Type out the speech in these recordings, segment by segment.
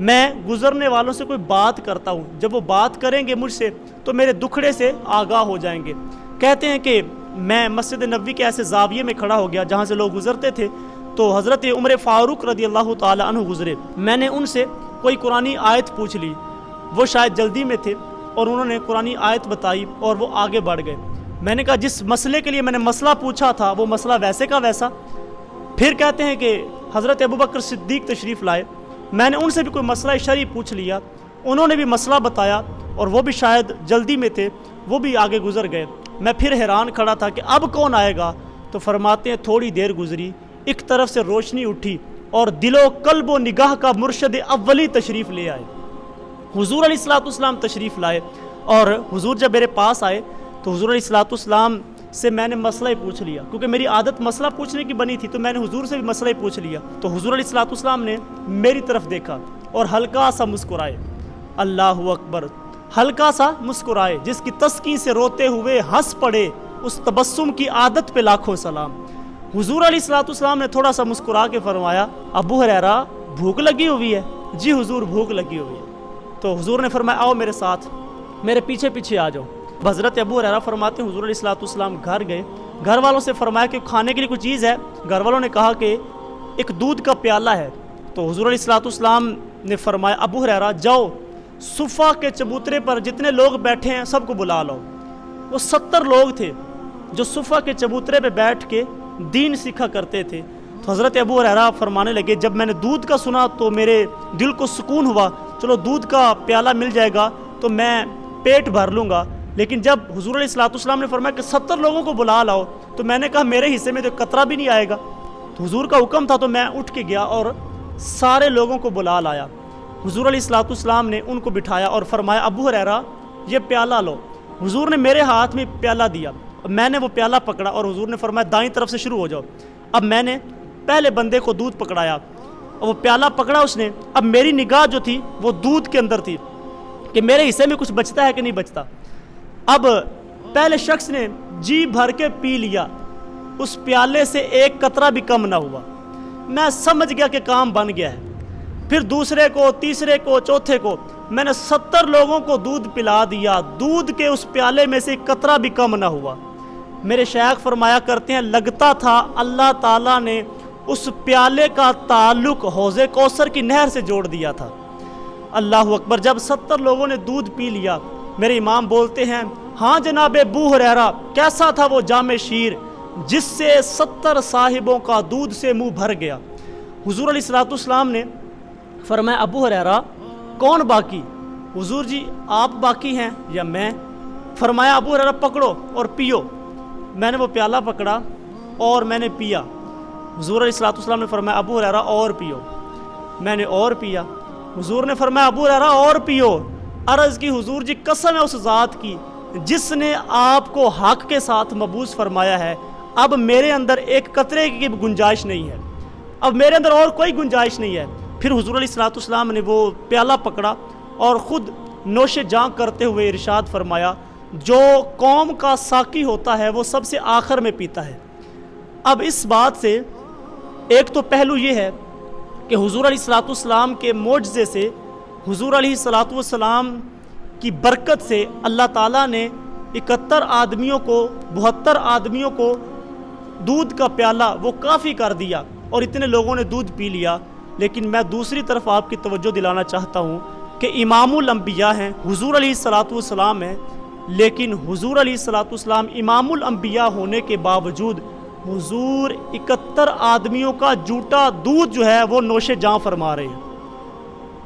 میں گزرنے والوں سے کوئی بات کرتا ہوں، جب وہ بات کریں گے مجھ سے تو میرے دکھڑے سے آگاہ ہو جائیں گے۔ کہتے ہیں کہ میں مسجد نبوی کے ایسے زاویے میں کھڑا ہو گیا جہاں سے لوگ گزرتے تھے، تو حضرت عمر فاروق رضی اللہ تعالی عنہ گزرے۔ میں نے ان سے کوئی قرآنی آیت پوچھ لی، وہ شاید جلدی میں تھے اور انہوں نے قرآنی آیت بتائی اور وہ آگے بڑھ گئے۔ میں نے کہا جس مسئلے کے لیے میں نے مسئلہ پوچھا تھا وہ مسئلہ ویسے کا ویسا۔ پھر کہتے ہیں کہ حضرت ابوبکر صدیق تشریف لائے، میں نے ان سے بھی کوئی مسئلہ شرعی پوچھ لیا، انہوں نے بھی مسئلہ بتایا اور وہ بھی شاید جلدی میں تھے، وہ بھی آگے گزر گئے۔ میں پھر حیران کھڑا تھا کہ اب کون آئے گا، تو فرماتے ہیں تھوڑی دیر گزری، ایک طرف سے روشنی اٹھی اور دل و قلب و نگاہ کا مرشد اولی تشریف لے آئے۔ حضور علیہ الصلوۃ والسلام تشریف لائے اور حضور جب میرے پاس آئے تو حضور علیہ الصلوۃ والسلام سے میں نے مسئلہ ہی پوچھ لیا، کیونکہ میری عادت مسئلہ پوچھنے کی بنی تھی، تو میں نے حضور سے بھی مسئلہ ہی پوچھ لیا۔ تو حضور علیہ الصلوۃ والسلام نے میری طرف دیکھا اور ہلکا سا مسکرائے، اللہ اکبر، ہلکا سا مسکرائے، جس کی تسکین سے روتے ہوئے ہنس پڑے، اس تبسم کی عادت پہ لاکھوں سلام۔ حضور علیہ الصلوۃ والسلام نے تھوڑا سا مسکرا کے فرمایا ابو ہریرہ بھوک لگی ہوئی ہے؟ جی حضور بھوک لگی ہوئی ہے۔ تو حضور نے فرمایا آؤ میرے ساتھ، میرے پیچھے پیچھے آ جاؤ۔ حضرت ابو ہریرہ فرماتے ہیں حضور علیہ الصلوۃ والسلام گھر گئے، گھر والوں سے فرمایا کہ کھانے کے لیے کوئی چیز ہے؟ گھر والوں نے کہا کہ ایک دودھ کا پیالہ ہے۔ تو حضور علیہ الصلوۃ والسلام نے فرمایا ابو ہریرہ جاؤ صفہ کے چبوترے پر جتنے لوگ بیٹھے ہیں سب کو بلا لاؤ۔ وہ 70 لوگ تھے جو صفہ کے چبوترے پہ بیٹھ کے دین سیکھا کرتے تھے۔ تو حضرت ابو ہریرہ فرمانے لگے جب میں نے دودھ کا سنا تو میرے دل کو سکون ہوا، چلو دودھ کا پیالہ مل جائے گا تو میں پیٹ بھر لوں گا۔ لیکن جب حضور علیہ الصلوۃ والسلام نے فرمایا کہ 70 لوگوں کو بلا لاؤ تو میں نے کہا میرے حصے میں تو قطرہ بھی نہیں آئے گا۔ تو حضور کا حکم تھا تو میں اٹھ کے گیا اور سارے لوگوں کو بلا لایا۔ حضور علیہ الصلوۃ والسلام نے ان کو بٹھایا اور فرمایا ابو ہریرہ یہ پیالہ لو۔ حضور نے میرے ہاتھ میں پیالہ دیا، میں نے وہ پیالہ پکڑا اور حضور نے فرمایا دائیں طرف سے شروع ہو جاؤ۔ اب میں نے پہلے بندے کو دودھ پکڑایا اور وہ پیالہ پکڑا اس نے، اب میری نگاہ جو تھی وہ دودھ کے اندر تھی کہ میرے حصے میں کچھ بچتا ہے کہ نہیں بچتا۔ اب پہلے شخص نے جی بھر کے پی لیا، اس پیالے سے ایک قطرہ بھی کم نہ ہوا، میں سمجھ گیا کہ کام بن گیا ہے۔ پھر دوسرے کو، تیسرے کو، چوتھے کو، میں نے 70 لوگوں کو دودھ پلا دیا، دودھ کے اس پیالے میں سے ایک قطرہ بھی کم نہ ہوا۔ میرے شیخ فرمایا کرتے ہیں لگتا تھا اللہ تعالیٰ نے اس پیالے کا تعلق حوض کوثر کی نہر سے جوڑ دیا تھا۔ اللہ اکبر۔ جب 70 لوگوں نے دودھ پی لیا، میرے امام بولتے ہیں ہاں جناب ابو ہریرہ کیسا تھا وہ جام شیر جس سے 70 صاحبوں کا دودھ سے منہ بھر گیا۔ حضور علیہ الصلوۃ والسلام نے فرمایا ابو ہریرہ کون باقی؟ حضور جی آپ باقی ہیں یا میں؟ فرمایا ابو ہریرہ پکڑو اور پیو۔ میں نے وہ پیالہ پکڑا اور میں نے پیا۔ حضور علیہ الصلوۃ والسلام نے فرمایا ابو ہریرہ اور پیو۔ میں نے اور پیا۔ حضور نے فرمایا ابو ہریرہ اور پیو۔ عرض کی حضور جی قسم ہے اس ذات کی جس نے آپ کو حق کے ساتھ مبعوث فرمایا ہے، اب میرے اندر ایک قطرے کی گنجائش نہیں ہے، اب میرے اندر اور کوئی گنجائش نہیں ہے۔ پھر حضور علیہ الصلوۃ والسلام نے وہ پیالہ پکڑا اور خود نوش جاں کرتے ہوئے ارشاد فرمایا جو قوم کا ساقی ہوتا ہے وہ سب سے آخر میں پیتا ہے۔ اب اس بات سے ایک تو پہلو یہ ہے کہ حضور علیہ الصلوۃ والسلام کے معجزے سے، حضور علیہ الصلوۃ والسلام کی برکت سے اللہ تعالیٰ نے 71 آدمیوں کو، 72 آدمیوں کو دودھ کا پیالہ وہ کافی کر دیا اور اتنے لوگوں نے دودھ پی لیا۔ لیکن میں دوسری طرف آپ کی توجہ دلانا چاہتا ہوں کہ امام الانبیاء ہیں، حضور علیہ الصلوۃ والسلام ہیں، لیکن حضور علیہ الصلوۃ والسلام امام الانبیاء ہونے کے باوجود حضور 71 آدمیوں کا جھوٹا دودھ جو ہے وہ نوش جاں فرما رہے ہیں۔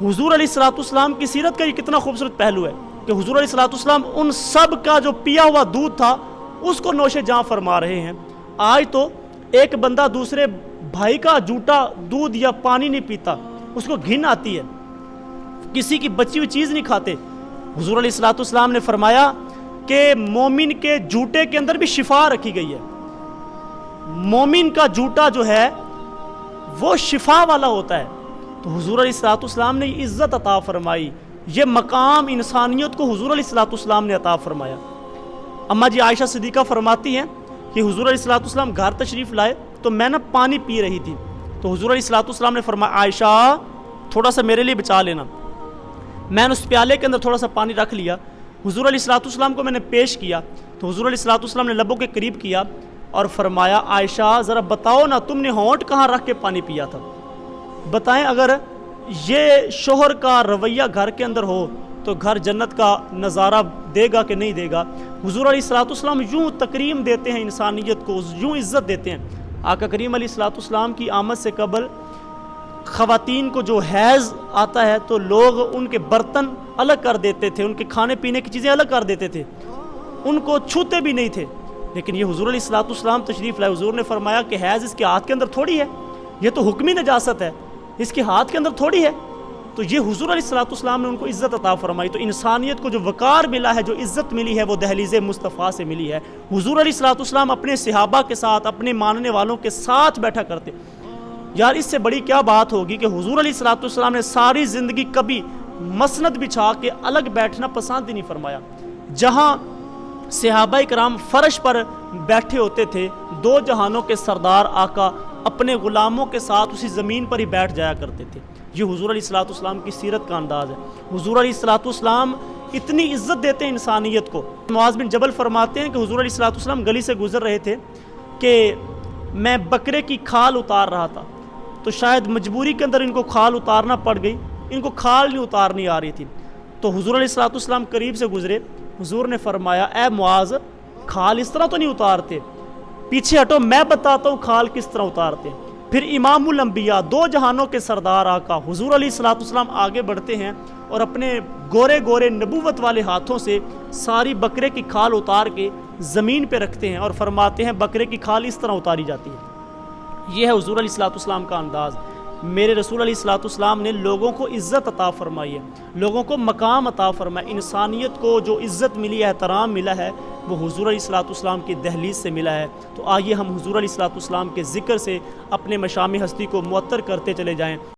حضور علیہ الصلوۃ والسلام کی سیرت کا یہ کتنا خوبصورت پہلو ہے کہ حضور علیہ الصلوۃ والسلام ان سب کا جو پیا ہوا دودھ تھا اس کو نوش جاں فرما رہے ہیں۔ آج تو ایک بندہ دوسرے بھائی کا جھوٹا دودھ یا پانی نہیں پیتا، اس کو گھن آتی ہے، کسی کی بچی ہوئی چیز نہیں کھاتے۔ حضور علیہ الصلوۃ والسلام نے فرمایا کہ مومن کے جھوٹے کے اندر بھی شفا رکھی گئی ہے، مومن کا جھوٹا جو ہے وہ شفا والا ہوتا ہے۔ تو حضور علیہ الصلوۃ والسلام نے یہ عزت عطا فرمائی، یہ مقام انسانیت کو حضور علیہ الصلوۃ والسلام نے عطا فرمایا۔ اماں جی عائشہ صدیقہ فرماتی ہیں کہ حضور علیہ الصلوۃ والسلام گھر تشریف لائے تو میں پانی پی رہی تھی، تو حضور علیہ الصلوۃ والسلام نے فرمایا عائشہ تھوڑا سا میرے لیے بچا لینا۔ میں نے اس پیالے کے اندر تھوڑا سا پانی رکھ لیا، حضور علیہ الصلوۃ والسلام کو میں نے پیش کیا تو حضور علیہ الصلوۃ والسلام نے لبوں کے قریب کیا اور فرمایا عائشہ ذرا بتاؤ نا تم نے ہونٹ کہاں رکھ کے پانی پیا تھا، بتائیں اگر یہ شوہر کا رویہ گھر کے اندر ہو تو گھر جنت کا نظارہ دے گا کہ نہیں دے گا۔ حضور علیہ الصلوۃ والسلام یوں تکریم دیتے ہیں انسانیت کو، یوں عزت دیتے ہیں۔ آقا کریم علیہ الصلوۃ والسلام کی آمد سے قبل خواتین کو جو حیض آتا ہے تو لوگ ان کے برتن الگ کر دیتے تھے، ان کے کھانے پینے کی چیزیں الگ کر دیتے تھے، ان کو چھوتے بھی نہیں تھے۔ لیکن یہ حضور علیہ الصلوۃ والسلام تشریف لائے، حضور نے فرمایا کہ حیض اس کے ہاتھ کے اندر تھوڑی ہے، یہ تو حکمی نجاست ہے، اس کے ہاتھ کے اندر تھوڑی ہے۔ تو یہ حضور علیہ الصلوۃ والسلام نے ان کو عزت عطا فرمائی۔ تو انسانیت کو جو وقار ملا ہے، جو عزت ملی ہے، وہ دہلیز مصطفیٰ سے ملی ہے۔ حضور علیہ الصلوۃ والسلام اپنے صحابہ کے ساتھ، اپنے ماننے والوں کے ساتھ بیٹھا کرتے۔ یار اس سے بڑی کیا بات ہوگی کہ حضور علیہ الصلوۃ والسلام نے ساری زندگی کبھی مسند بچھا کے الگ بیٹھنا پسند ہی نہیں فرمایا۔ جہاں صحابہ کرام فرش پر بیٹھے ہوتے تھے، دو جہانوں کے سردار آقا اپنے غلاموں کے ساتھ اسی زمین پر ہی بیٹھ جایا کرتے تھے۔ یہ حضور علیہ الصلوۃ والسلام کی سیرت کا انداز ہے۔ حضور علیہ الصلوۃ والسلام اتنی عزت دیتے ہیں انسانیت کو۔ معاذ بن جبل فرماتے ہیں کہ حضور علیہ الصلوۃ والسلام گلی سے گزر رہے تھے کہ میں بکرے کی کھال اتار رہا تھا، تو شاید مجبوری کے اندر ان کو کھال اتارنا پڑ گئی، ان کو کھال نہیں اتارنی آ رہی تھی۔ تو حضور علیہ الصلوۃ والسلام قریب سے گزرے، حضور نے فرمایا اے معاذ کھال اس طرح تو نہیں اتارتے، پیچھے ہٹو میں بتاتا ہوں کھال کس طرح اتارتے ہیں۔ پھر امام الانبیاء، دو جہانوں کے سردار آقا حضور علیہ الصلوۃ والسلام آگے بڑھتے ہیں اور اپنے گورے گورے نبوت والے ہاتھوں سے ساری بکرے کی کھال اتار کے زمین پہ رکھتے ہیں اور فرماتے ہیں بکرے کی کھال اس طرح اتاری جاتی ہے۔ یہ ہے حضور علیہ الصلوۃ والسلام کا انداز۔ میرے رسول علیہ الصلوۃ والسلام نے لوگوں کو عزت عطا فرمائی ہے، لوگوں کو مقام عطا فرمایا۔ انسانیت کو جو عزت ملی ہے، احترام ملا ہے، وہ حضور علیہ الصلوۃ والسلام کی دہلیز سے ملا ہے۔ تو آئیے ہم حضور علیہ الصلوۃ والسلام کے ذکر سے اپنے مشام ہستی کو معطر کرتے چلے جائیں۔